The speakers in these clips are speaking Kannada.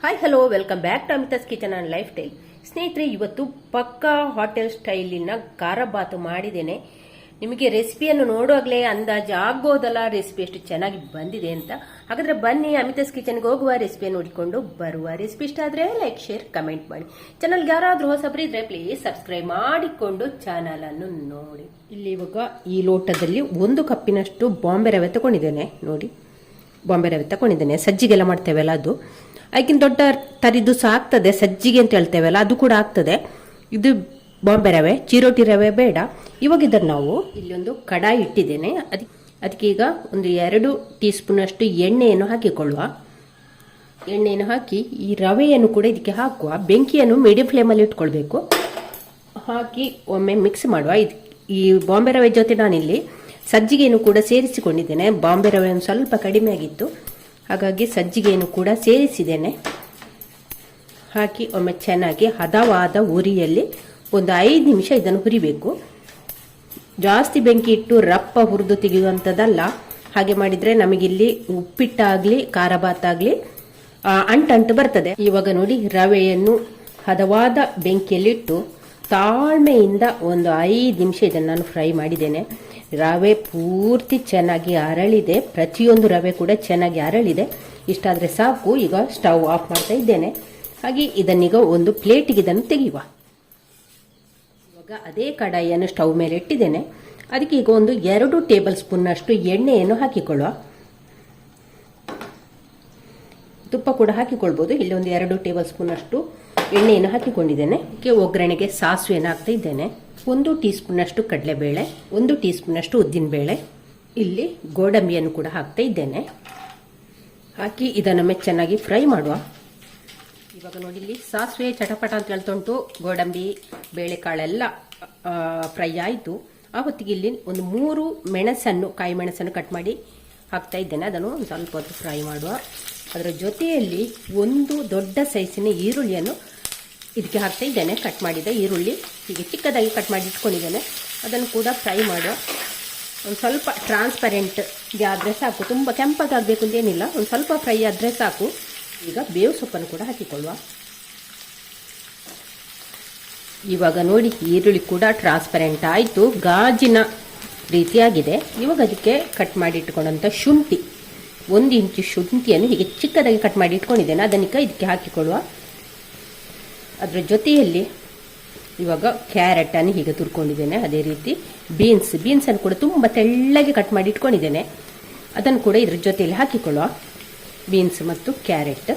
Hi hello welcome back to Amita's kitchen and lifestyle. ಸ್ನೇಹಿತರೆ, ಇವತ್ತು ಪಕ್ಕಾ ಹೋಟೆಲ್ ಸ್ಟೈಲಿನ ಖಾರ ಬಾತು ಮಾಡಿದ್ದೇನೆ. ನಿಮಗೆ ರೆಸಿಪಿಯನ್ನು ನೋಡುವಾಗಲೇ ಅಂದಾಜು ಆಗ್ಬೋದಲ್ಲ ರೆಸಿಪಿ ಎಷ್ಟು ಚೆನ್ನಾಗಿ ಬಂದಿದೆ ಅಂತ. ಹಾಗಾದ್ರೆ ಬನ್ನಿ ಅಮಿತಾಸ್ ಕಿಚನ್ಗೆ ಹೋಗುವ, ರೆಸಿಪಿಯನ್ನು ನೋಡಿಕೊಂಡು ಬರುವ. ರೆಸಿಪಿ ಇಷ್ಟ ಆದ್ರೆ ಲೈಕ್, ಶೇರ್, ಕಮೆಂಟ್ ಮಾಡಿ. ಚಾನಲ್ಗೆ ಯಾರಾದ್ರೂ ಹೊಸಬರಿದ್ರೆ ಪ್ಲೀಸ್ ಸಬ್ಸ್ಕ್ರೈಬ್ ಮಾಡಿಕೊಂಡು ಚಾನಲ್ ಅನ್ನು ನೋಡಿ. ಇಲ್ಲಿ ಇವಾಗ ಈ ಲೋಟದಲ್ಲಿ 1 ಕಪ್ಪಿನಷ್ಟು ಬಾಂಬೆ ರವೆ ತಗೊಂಡಿದ್ದೇನೆ. ನೋಡಿ, ಬಾಂಬೆ ರವೆ ತಗೊಂಡಿದ್ದೇನೆ. ಸಜ್ಜಿಗೆಲ್ಲ ಮಾಡ್ತೇವಲ್ಲ ಅದು. ಅದಕ್ಕಿಂತ ದೊಡ್ಡ ತರಿದ್ದು ಸಹ ಆಗ್ತದೆ, ಸಜ್ಜಿಗೆ ಅಂತ ಹೇಳ್ತೇವಲ್ಲ ಅದು ಕೂಡ ಆಗ್ತದೆ. ಇದು ಬಾಂಬೆ ರವೆ, ಚಿರೋಟಿ ರವೆ ಬೇಡ. ಇವಾಗ ಇದನ್ನು ನಾವು ಇಲ್ಲೊಂದು ಕಡಾಯಿ ಇಟ್ಟಿದ್ದೇನೆ. ಅದಕ್ಕೆ ಈಗ ಒಂದು 2 ಟೀ ಸ್ಪೂನ್ ಅಷ್ಟು ಎಣ್ಣೆಯನ್ನು ಹಾಕಿಕೊಳ್ಳುವ. ಎಣ್ಣೆಯನ್ನು ಹಾಕಿ ಈ ರವೆಯನ್ನು ಕೂಡ ಇದಕ್ಕೆ ಹಾಕುವ. ಬೆಂಕಿಯನ್ನು ಮೀಡಿಯಂ ಫ್ಲೇಮಲ್ಲಿ ಇಟ್ಕೊಳ್ಬೇಕು. ಹಾಕಿ ಒಮ್ಮೆ ಮಿಕ್ಸ್ ಮಾಡುವ. ಈ ಬಾಂಬೆ ರವೆ ಜೊತೆ ನಾನಿಲ್ಲಿ ಸಜ್ಜಿಗೆಯನ್ನು ಕೂಡ ಸೇರಿಸಿಕೊಂಡಿದ್ದೇನೆ. ಬಾಂಬೆ ರವೆ ಒಂದು ಸ್ವಲ್ಪ ಕಡಿಮೆ ಆಗಿತ್ತು, ಹಾಗಾಗಿ ಸಜ್ಜಿಗೆಯನ್ನು ಕೂಡ ಸೇರಿಸಿದ್ದೇನೆ. ಹಾಕಿ ಒಮ್ಮೆ ಚೆನ್ನಾಗಿ ಹದವಾದ ಉರಿಯಲ್ಲಿ ಒಂದು 5 ನಿಮಿಷ ಇದನ್ನು ಹುರಿಬೇಕು. ಜಾಸ್ತಿ ಬೆಂಕಿ ಇಟ್ಟು ರಪ್ಪ ಹುರಿದು ತೆಗೆಯುವಂಥದ್ದಲ್ಲ. ಹಾಗೆ ಮಾಡಿದರೆ ನಮಗಿಲ್ಲಿ ಉಪ್ಪಿಟ್ಟಾಗಲಿ ಖಾರ ಬಾತಾಗಲಿ ಅಂಟಂಟು ಬರ್ತದೆ. ಇವಾಗ ನೋಡಿ, ರವೆಯನ್ನು ಹದವಾದ ಬೆಂಕಿಯಲ್ಲಿಟ್ಟು ತಾಳ್ಮೆಯಿಂದ ಒಂದು 5 ನಿಮಿಷ ಇದನ್ನು ನಾನು ಫ್ರೈ ಮಾಡಿದ್ದೇನೆ. ರವೆ ಪೂರ್ತಿ ಚೆನ್ನಾಗಿ ಅರಳಿದೆ, ಪ್ರತಿಯೊಂದು ರವೆ ಕೂಡ ಚೆನ್ನಾಗಿ ಅರಳಿದೆ. ಇಷ್ಟಾದರೆ ಸಾಕು. ಈಗ ಸ್ಟವ್ ಆಫ್ ಮಾಡ್ತಾ ಇದ್ದೇನೆ. ಹಾಗೆ ಇದನ್ನೀಗ ಒಂದು ಪ್ಲೇಟಿಗೆ ಇದನ್ನು ತೆಗೆಯುವ. ಇವಾಗ ಅದೇ ಕಡಾಯಿಯನ್ನು ಸ್ಟವ್ ಮೇಲೆ ಇಟ್ಟಿದ್ದೇನೆ. ಅದಕ್ಕೆ ಈಗ ಒಂದು 2 ಟೇಬಲ್ ಸ್ಪೂನ್ ಅಷ್ಟು ಎಣ್ಣೆಯನ್ನು ಹಾಕಿಕೊಳ್ಳುವ. ತುಪ್ಪ ಕೂಡ ಹಾಕಿಕೊಳ್ಬೋದು. ಇಲ್ಲಿ ಒಂದು 2 ಟೇಬಲ್ ಸ್ಪೂನ್ ಅಷ್ಟು ಎಣ್ಣೆಯನ್ನು ಹಾಕಿಕೊಂಡಿದ್ದೇನೆ. ಒಗ್ಗರಣೆಗೆ ಸಾಸಿವೆಯನ್ನು ಹಾಕ್ತಾ ಇದ್ದೇನೆ. 1 ಟೀ ಸ್ಪೂನ್ ಅಷ್ಟು ಕಡಲೆಬೇಳೆ, 1 ಟೀ ಸ್ಪೂನ್ ಅಷ್ಟು ಉದ್ದಿನಬೇಳೆ, ಇಲ್ಲಿ ಗೋಡಂಬಿಯನ್ನು ಕೂಡ ಹಾಕ್ತಾ ಇದ್ದೇನೆ. ಹಾಕಿ ಇದನ್ನೊಮ್ಮೆ ಚೆನ್ನಾಗಿ ಫ್ರೈ ಮಾಡುವ. ಇವಾಗ ನೋಡಿ, ಇಲ್ಲಿ ಸಾಸಿವೆ ಚಟಪಟ ಅಂತ ಹೇಳ್ತಾ ಉಂಟು. ಗೋಡಂಬಿ ಬೇಳೆಕಾಳೆಲ್ಲ ಫ್ರೈ ಆಯಿತು. ಆ ಹೊತ್ತಿಗೆ ಇಲ್ಲಿ ಒಂದು 3 ಮೆಣಸನ್ನು, ಕಾಯಿ ಮೆಣಸನ್ನು ಕಟ್ ಮಾಡಿ ಹಾಕ್ತಾ ಇದ್ದೇನೆ. ಅದನ್ನು ಒಂದು ಸ್ವಲ್ಪ ಹೊತ್ತು ಫ್ರೈ ಮಾಡುವ. ಅದರ ಜೊತೆಯಲ್ಲಿ 1 ದೊಡ್ಡ ಸೈಜಿನ ಈರುಳ್ಳಿಯನ್ನು ಇದಕ್ಕೆ ಹಾಕ್ತಾ ಇದ್ದೇನೆ. ಕಟ್ ಮಾಡಿದ ಈರುಳ್ಳಿ ಹೀಗೆ ಚಿಕ್ಕದಾಗಿ ಕಟ್ ಮಾಡಿ ಇಟ್ಕೊಂಡಿದ್ದೇನೆ. ಅದನ್ನು ಕೂಡ ಫ್ರೈ ಮಾಡುವ. ಒಂದು ಸ್ವಲ್ಪ ಟ್ರಾನ್ಸ್ಪರೆಂಟ್ಗೆ ಆದರೆ ಸಾಕು, ತುಂಬ ಕೆಂಪಗಾಗಬೇಕು ಅಂತೇನಿಲ್ಲ, ಒಂದು ಸ್ವಲ್ಪ ಫ್ರೈ ಆದರೆ ಸಾಕು. ಈಗ ಬೇವು ಸೊಪ್ಪನ್ನು ಕೂಡ ಹಾಕಿಕೊಳ್ಳುವ. ಇವಾಗ ನೋಡಿ, ಈರುಳ್ಳಿ ಕೂಡ ಟ್ರಾನ್ಸ್ಪರೆಂಟ್ ಆಯಿತು, ಗಾಜಿನ ರೀತಿಯಾಗಿದೆ. ಇವಾಗ ಅದಕ್ಕೆ ಕಟ್ ಮಾಡಿ ಇಟ್ಕೊಂಡಂಥ ಶುಂಠಿ, 1 ಇಂಚು ಶುಂಠಿಯನ್ನು ಹೀಗೆ ಚಿಕ್ಕದಾಗಿ ಕಟ್ ಮಾಡಿ ಇಟ್ಕೊಂಡಿದ್ದೇನೆ. ಅದನ್ನೀಗ ಇದಕ್ಕೆ ಹಾಕಿಕೊಳ್ಳುವ. ಅದರ ಜೊತೆಯಲ್ಲಿ ಇವಾಗ ಕ್ಯಾರೆಟನ್ನು ಹೀಗೆ ತುರ್ಕೊಂಡಿದ್ದೇನೆ. ಅದೇ ರೀತಿ ಬೀನ್ಸನ್ನು ಕೂಡ ತುಂಬ ತೆಳ್ಳಗೆ ಕಟ್ ಮಾಡಿ ಇಟ್ಕೊಂಡಿದ್ದೇನೆ. ಅದನ್ನು ಕೂಡ ಇದ್ರ ಜೊತೆಯಲ್ಲಿ ಹಾಕಿಕೊಳ್ಳುವ. ಬೀನ್ಸ್ ಮತ್ತು ಕ್ಯಾರೆಟ್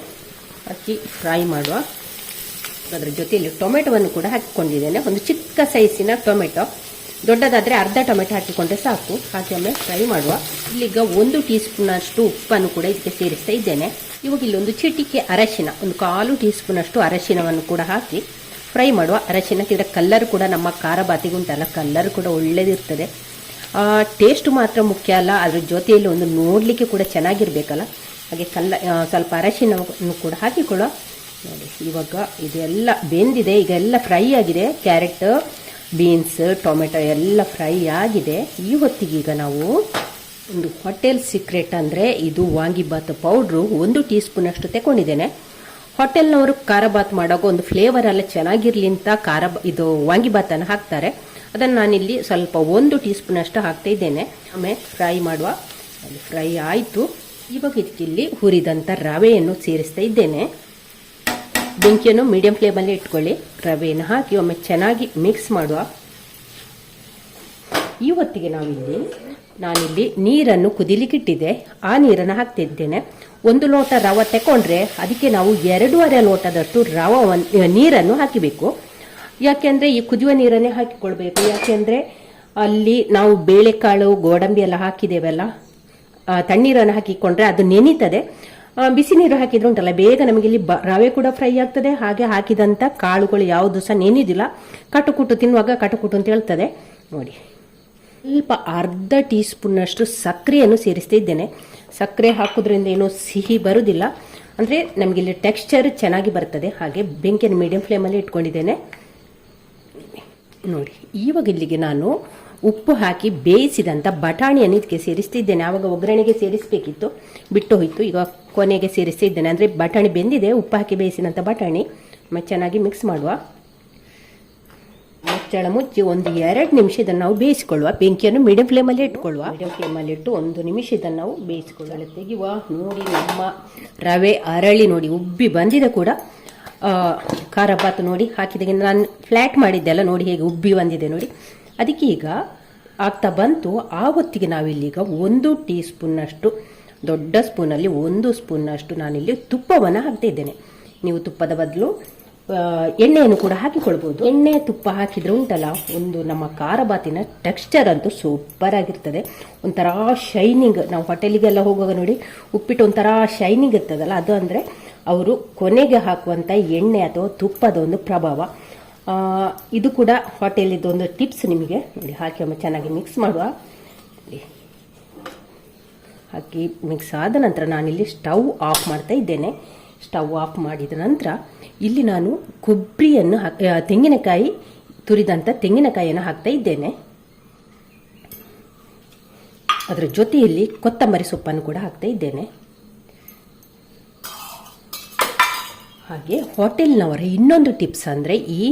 ಹಾಕಿ ಫ್ರೈ ಮಾಡುವ. ಅದರ ಜೊತೆಯಲ್ಲಿ ಟೊಮೆಟೊವನ್ನು ಕೂಡ ಹಾಕಿಕೊಂಡಿದ್ದೇನೆ. ಒಂದು ಚಿಕ್ಕ ಸೈಜಿನ ಟೊಮೆಟೊ, ದೊಡ್ಡದಾದರೆ ಅರ್ಧ ಟೊಮೆಟೊ ಹಾಕಿಕೊಂಡ್ರೆ ಸಾಕು. ಹಾಕಿ ಒಮ್ಮೆ ಫ್ರೈ ಮಾಡುವ. ಇಲ್ಲಿಗ 1 ಟೀ ಸ್ಪೂನ್ ಅಷ್ಟು ಉಪ್ಪನ್ನು ಕೂಡ ಇದಕ್ಕೆ ಸೇರಿಸ್ತಾ ಇದ್ದೇನೆ. ಇವಾಗ ಇಲ್ಲೊಂದು ಚಿಟಿಕೆ ಅರಶಿನ, ಒಂದು 1/4 ಟೀ ಸ್ಪೂನ್ ಅಷ್ಟು ಅರಶಿನವನ್ನು ಕೂಡ ಹಾಕಿ ಫ್ರೈ ಮಾಡುವ. ಅರಶಿನಕ್ಕೆ ಇದರ ಕಲ್ಲರ್ ಕೂಡ ನಮ್ಮ ಖಾರ ಬಾತಿಗೆ ಉಂಟಲ್ಲ, ಕಲ್ಲರ್ ಕೂಡ ಒಳ್ಳೆದಿರ್ತದೆ. ಟೇಸ್ಟ್ ಮಾತ್ರ ಮುಖ್ಯ ಅಲ್ಲ, ಅದ್ರ ಜೊತೆಯಲ್ಲಿ ಒಂದು ನೋಡಲಿಕ್ಕೆ ಕೂಡ ಚೆನ್ನಾಗಿರ್ಬೇಕಲ್ಲ. ಹಾಗೆ ಸ್ವಲ್ಪ ಅರಶಿನವನ್ನು ಕೂಡ ಹಾಕಿಕೊಳ್ಳುವ. ನೋಡಿ, ಇವಾಗ ಇದೆಲ್ಲ ಬೆಂದಿದೆ. ಈಗ ಎಲ್ಲ ಫ್ರೈ ಆಗಿದೆ. ಕ್ಯಾರೆಟ್, ಬೀನ್ಸ್, ಟೊಮೆಟೊ ಎಲ್ಲ ಫ್ರೈ ಆಗಿದೆ. ಈ ಹೊತ್ತಿಗೆ ಈಗ ನಾವು ಒಂದು ಹೋಟೆಲ್ ಸೀಕ್ರೆಟ್ ಅಂದರೆ ಇದು ವಾಂಗಿಬಾತ್ ಪೌಡ್ರು 1 ಟೀ ಸ್ಪೂನ್ ಅಷ್ಟು ತಗೊಂಡಿದ್ದೇನೆ. ಹೋಟೆಲ್ನವರು ಖಾರ ಬಾತ್ ಮಾಡುವಾಗ ಒಂದು ಫ್ಲೇವರ್ ಎಲ್ಲ ಚೆನ್ನಾಗಿರ್ಲಿ ಅಂತ ಇದು ವಾಂಗಿಬಾತನ್ನು ಹಾಕ್ತಾರೆ. ಅದನ್ನು ನಾನಿಲ್ಲಿ ಸ್ವಲ್ಪ 1 ಟೀ ಸ್ಪೂನ್ ಅಷ್ಟು ಹಾಕ್ತಾ ಇದ್ದೇನೆ. ಆಮೇಲೆ ಫ್ರೈ ಮಾಡುವ. ಅಲ್ಲಿ ಫ್ರೈ ಆಯಿತು. ಇವಾಗ ಇದಕ್ಕಿಲ್ಲಿ ಹುರಿದಂಥ ರವೆಯನ್ನು ಸೇರಿಸ್ತಾ ಇದ್ದೇನೆ. ಬೆಂಕಿಯನ್ನು ಮೀಡಿಯಂ ಫ್ಲೇಮಲ್ಲಿ ಇಟ್ಕೊಳ್ಳಿ. ರವೆಯನ್ನು ಹಾಕಿ ಒಮ್ಮೆ ಚೆನ್ನಾಗಿ ಮಿಕ್ಸ್ ಮಾಡುವ. ಈ ಹೊತ್ತಿಗೆ ನಾನಿಲ್ಲಿ ನೀರನ್ನು ಕುದಿಲಿಕ್ಕಿಟ್ಟಿದ್ದೆ. ಆ ನೀರನ್ನು ಹಾಕ್ತಿದ್ದೇನೆ. 1 ಲೋಟ ರವೆ ತಗೊಂಡ್ರೆ ಅದಕ್ಕೆ ನಾವು 2.5 ಲೋಟದಷ್ಟು ನೀರನ್ನು ಹಾಕಬೇಕು. ಯಾಕೆಂದರೆ ಈ ಕುದಿಯುವ ನೀರನ್ನೇ ಹಾಕಿಕೊಳ್ಬೇಕು. ಯಾಕೆಂದರೆ ಅಲ್ಲಿ ನಾವು ಬೇಳೆಕಾಳು, ಗೋಡಂಬಿ ಎಲ್ಲ ಹಾಕಿದ್ದೇವಲ್ಲ, ತಣ್ಣೀರನ್ನು ಹಾಕಿಕೊಂಡ್ರೆ ಅದು ನೆನೀತದೆ. ಬಿಸಿ ನೀರು ಹಾಕಿದ್ರೆ ಉಂಟಲ್ಲ, ಬೇಗ ನಮಗಿಲ್ಲಿ ರವೆ ಕೂಡ ಫ್ರೈ ಆಗ್ತದೆ. ಹಾಗೆ ಹಾಕಿದಂಥ ಕಾಳುಗಳು ಯಾವುದು ಸಹ ನೆನೆದಿಲ್ಲ. ಕಟುಕುಟು ತಿನ್ನುವಾಗ ಕಟುಕುಟು ಅಂತ ಹೇಳ್ತದೆ. ನೋಡಿ, ಸ್ವಲ್ಪ ಅರ್ಧ ಟೀ ಸ್ಪೂನ್ ಅಷ್ಟು ಸಕ್ಕರೆಯನ್ನು ಸೇರಿಸ್ತಾ ಇದ್ದೇನೆ. ಸಕ್ಕರೆ ಹಾಕೋದ್ರಿಂದ ಏನೋ ಸಿಹಿ ಬರುವುದಿಲ್ಲ, ಅಂದರೆ ನಮಗಿಲ್ಲಿ ಟೆಕ್ಸ್ಚರ್ ಚೆನ್ನಾಗಿ ಬರ್ತದೆ. ಹಾಗೆ ಬೆಂಕಿಯನ್ನು ಮೀಡಿಯಂ ಫ್ಲೇಮಲ್ಲಿ ಇಟ್ಕೊಂಡಿದ್ದೇನೆ. ನೋಡಿ, ಇವಾಗ ಇಲ್ಲಿಗೆ ನಾನು ಉಪ್ಪು ಹಾಕಿ ಬೇಯಿಸಿದಂಥ ಬಟಾಣಿಯನ್ನು ಇದಕ್ಕೆ ಸೇರಿಸ್ತಿದ್ದೇನೆ. ಆವಾಗ ಒಗ್ಗರಣೆಗೆ ಸೇರಿಸಬೇಕಿತ್ತು, ಬಿಟ್ಟು ಹೋಯಿತು. ಈಗ ಕೊನೆಗೆ ಸೇರಿಸ್ತಿದ್ದೇನೆ. ಅಂದರೆ ಬಟಾಣಿ ಬೆಂದಿದೆ, ಉಪ್ಪು ಹಾಕಿ ಬೇಯಿಸಿದಂಥ ಬಟಾಣಿ. ಮತ್ತು ಚೆನ್ನಾಗಿ ಮಿಕ್ಸ್ ಮಾಡುವ. ಮುಚ್ಚಳ ಮುಚ್ಚಿ ಒಂದು 2 ನಿಮಿಷ ಇದನ್ನು ನಾವು ಬೇಯಿಸಿಕೊಳ್ಳುವ. ಬೆಂಕಿಯನ್ನು ಮೀಡಿಯಂ ಫ್ಲೇಮಲ್ಲಿ ಇಟ್ಕೊಳ್ಳುವ. ಮೀಡಿಯಂ ಫ್ಲೇಮಲ್ಲಿ ಇಟ್ಟು 1 ನಿಮಿಷ ಇದನ್ನು ನಾವು ಬೇಯಿಸಿಕೊಳ್ಳುವ. ತೆಗೆಯುವ. ನೋಡಿ ನಮ್ಮ ರವೆ ಅರಳಿ ನೋಡಿ ಉಬ್ಬಿ ಬಂದಿದೆ ಕೂಡ. ಖಾರ ಬಾತು ನೋಡಿ ಹಾಕಿದಾಗ ನಾನು ಫ್ಲ್ಯಾಟ್ ಮಾಡಿದ್ದೆ ಅಲ್ಲ, ನೋಡಿ ಹೇಗೆ ಉಬ್ಬಿ ಬಂದಿದೆ ನೋಡಿ. ಅದಕ್ಕೆ ಈಗ ಆಗ್ತಾ ಬಂತು. ಆ ಹೊತ್ತಿಗೆ ನಾವಿಲ್ಲೀಗ 1 ಟೀ ಸ್ಪೂನ್ನಷ್ಟು, ದೊಡ್ಡ ಸ್ಪೂನಲ್ಲಿ 1 ಸ್ಪೂನ್ನಷ್ಟು ನಾನಿಲ್ಲಿ ತುಪ್ಪವನ್ನು ಹಾಕ್ತಾ ಇದ್ದೇನೆ. ನೀವು ತುಪ್ಪದ ಬದಲು ಎಣ್ಣೆಯನ್ನು ಕೂಡ ಹಾಕಿಕೊಳ್ಬೋದು. ಎಣ್ಣೆ ತುಪ್ಪ ಹಾಕಿದ್ರೆ ಉಂಟಲ್ಲ, ಒಂದು ನಮ್ಮ ಖಾರ ಬಾತಿನ ಟೆಕ್ಸ್ಚರ್ ಅಂತೂ ಸೂಪರ್ ಆಗಿರ್ತದೆ. ಒಂಥರ ಶೈನಿಂಗ್. ನಾವು ಹೋಟೆಲಿಗೆಲ್ಲ ಹೋಗುವಾಗ ನೋಡಿ ಉಪ್ಪಿಟ್ಟು ಒಂಥರ ಶೈನಿಂಗ್ ಇರ್ತದಲ್ಲ, ಅದು ಅಂದರೆ ಅವರು ಕೊನೆಗೆ ಹಾಕುವಂಥ ಎಣ್ಣೆ ಅಥವಾ ತುಪ್ಪದ ಒಂದು ಪ್ರಭಾವ. ಇದು ಕೂಡ ಹೋಟೆಲಿದ್ದು ಟಿಪ್ಸ್ ನಿಮಗೆ. ನೋಡಿ ಹಾಕಿ ಒಮ್ಮೆ ಚೆನ್ನಾಗಿ ಮಿಕ್ಸ್ ಮಾಡುವ. ಹಾಕಿ ಮಿಕ್ಸ್ ಆದ ನಂತರ ನಾನಿಲ್ಲಿ ಸ್ಟವ್ ಆಫ್ ಮಾಡ್ತಾ ಇದ್ದೇನೆ. ಸ್ಟವ್ ಆಫ್ ಮಾಡಿದ ನಂತರ ಇಲ್ಲಿ ನಾನು ಕೊಬ್ಬರಿಯನ್ನು ತೆಂಗಿನಕಾಯಿ, ತುರಿದಂಥ ತೆಂಗಿನಕಾಯಿಯನ್ನು ಹಾಕ್ತಾ ಇದ್ದೇನೆ. ಅದರ ಜೊತೆಯಲ್ಲಿ ಕೊತ್ತಂಬರಿ ಸೊಪ್ಪನ್ನು ಕೂಡ ಹಾಕ್ತಾ ಇದ್ದೇನೆ. ಹಾಗೆ ಹೋಟೆಲ್ನವರ ಇನ್ನೊಂದು ಟಿಪ್ಸ್ ಅಂದರೆ ಈ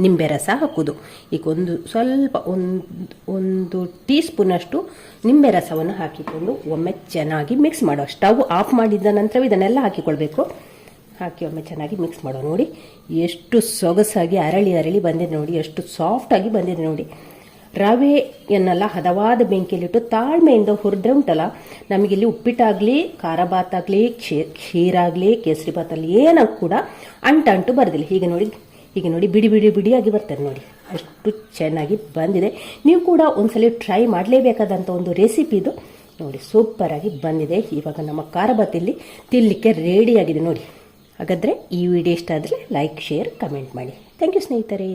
ನಿಂಬೆ ರಸ ಹಾಕೋದು. ಈಗ ಒಂದು ಟೀ ಸ್ಪೂನಷ್ಟು ನಿಂಬೆ ರಸವನ್ನು ಹಾಕಿಕೊಂಡು ಒಮ್ಮೆ ಚೆನ್ನಾಗಿ ಮಿಕ್ಸ್ ಮಾಡುವ. ಸ್ಟವ್ ಆಫ್ ಮಾಡಿದ ನಂತರ ಇದನ್ನೆಲ್ಲ ಹಾಕಿಕೊಳ್ಬೇಕು. ಹಾಕಿ ಒಮ್ಮೆ ಚೆನ್ನಾಗಿ ಮಿಕ್ಸ್ ಮಾಡುವ. ನೋಡಿ ಎಷ್ಟು ಸೊಗಸಾಗಿ ಅರಳಿ ಬಂದಿದೆ ನೋಡಿ, ಎಷ್ಟು ಸಾಫ್ಟಾಗಿ ಬಂದಿದೆ ನೋಡಿ. ರವೆಯನ್ನೆಲ್ಲ ಹದವಾದ ಬೆಂಕಿಯಲ್ಲಿಟ್ಟು ತಾಳ್ಮೆಯಿಂದ ಹುರಿದ್ರೆ ಉಂಟಲ್ಲ, ನಮಗಿಲ್ಲಿ ಉಪ್ಪಿಟ್ಟಾಗಲಿ, ಖಾರ ಬಾತಾಗಲಿ, ಖೀರಾಗಲಿ, ಕೇಸರಿ ಬಾತಲ್ಲಿ ಏನೂ ಕೂಡ ಅಂಟು ಬರೋದಿಲ್ಲ. ಹೀಗೆ ನೋಡಿ ಬಿಡಿಯಾಗಿ ಬರ್ತದೆ ನೋಡಿ. ಅಷ್ಟು ಚೆನ್ನಾಗಿ ಬಂದಿದೆ. ನೀವು ಕೂಡ ಒಂದ್ಸಲ ಟ್ರೈ ಮಾಡಲೇಬೇಕಾದಂಥ ಒಂದು ರೆಸಿಪಿ ಇದು ನೋಡಿ. ಸೂಪರಾಗಿ ಬಂದಿದೆ. ಇವಾಗ ನಮ್ಮ ಖಾರ ಬಾತಿಲ್ಲಿ ತಿನ್ನಲಿಕ್ಕೆ ರೆಡಿಯಾಗಿದೆ ನೋಡಿ. ಹಾಗಾದರೆ ಈ ವಿಡಿಯೋ ಇಷ್ಟ ಆದರೆ ಲೈಕ್, ಶೇರ್, ಕಮೆಂಟ್ ಮಾಡಿ. ಥ್ಯಾಂಕ್ ಯು ಸ್ನೇಹಿತರೆ.